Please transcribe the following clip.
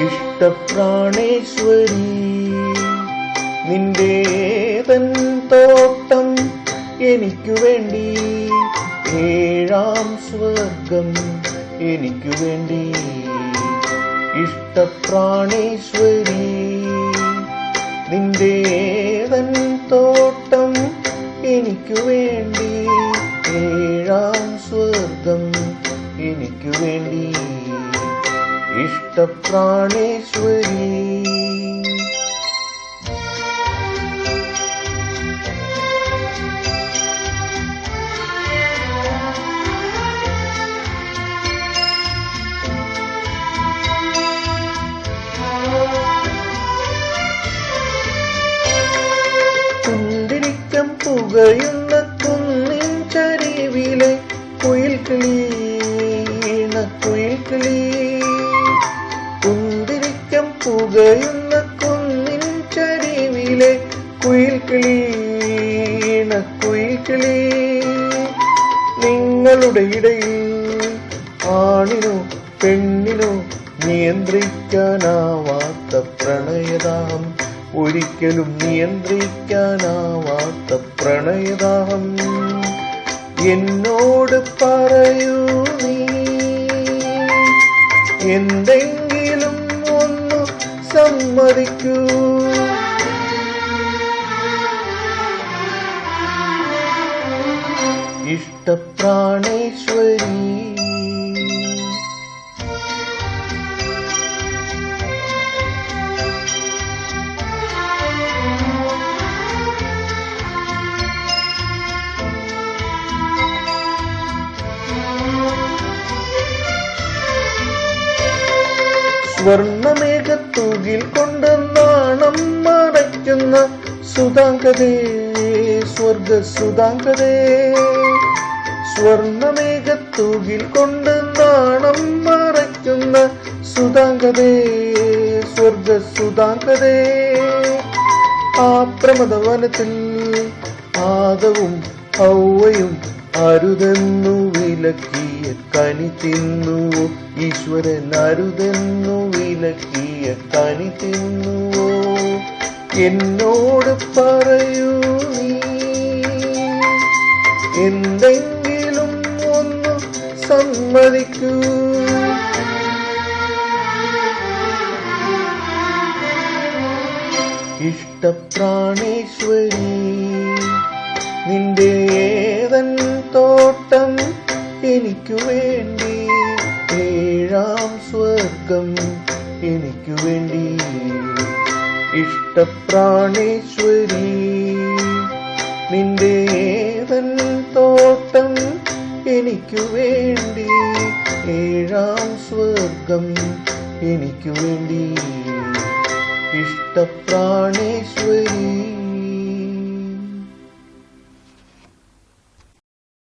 ഇഷ്ടപ്രാണേശ്വരി നിന്റേതൻ തോട്ടം എനിക്കു വേണ്ടി, ഏഴാം സ്വർഗം എനിക്കു വേണ്ടി. ഇഷ്ടപ്രാണേശ്വരി നിന്റേതൻ തോട്ടം എനിക്കു വേണ്ടി, ഏഴാം സ്വർഗം എനിക്കു വേണ്ടി. ഇഷ്ടപ്രാണേശ്വരി കുന്തിരിക്കം പുകയുന്ന കുന്നിൻ ചരിവിലെ കുയിൽക്കിളി, കുയിൽക്കിളി. കുന്തിരിക്കം പുകയുന്ന കുന്നിൻ ചരിവിലെ കുയിൽക്കിളി, കുയിൽക്കിളി. നിങ്ങളുടെ ഇടയിൽ ആണിനോ പെണ്ണിനോ നിയന്ത്രിക്കാനാവാത്ത പ്രണയദാഹം, ഒരിക്കലും നിയന്ത്രിക്കാനാവാത്ത പ്രണയദാഹം. എന്നോട് പറയൂ നീ എന്തെങ്കിലും ഒന്നു സമ്മതിക്കൂ. ഇഷ്ടപ്രാണേശ്വരി സ്വർണമേഘത്തൂകിൽ കൊണ്ട് നാണം മറയ്ക്കുന്ന സുധാംഗതേ, സ്വർഗസുധാംഗതേ. സ്വർണമേഘത്തൂകിൽ കൊണ്ട് നാണം മറയ്ക്കുന്ന സുധാംഗതേ, സ്വർഗസുധാംഗതേ. ആ പ്രമദവനത്തിൽ ആദവും ഹൗവയും അരുതെന്നു വിലക്കിയ കനി തിന്നുവോ, ഈശ്വരൻ അരുതെന്നു വിലക്കിയ കനി തിന്നുവോ. എന്നോട് പറയൂ നീ എന്തെങ്കിലും ഒന്നു സമ്മതിക്കൂ. ഇഷ്ടപ്രാണേശ്വരി നിന്റേതൻ തോട്ടം എനിക്കു വേണ്ടി, ഏഴാം സ്വർഗം എനിക്കു വേണ്ടി. ഇഷ്ടപ്രാണേശ്വരി നിന്റേതൻ തോട്ടം എനിക്കു വേണ്ടി, ഏഴാം സ്വർഗം എനിക്കു വേണ്ടി. ഇഷ്ടപ്രാണേശ്വരി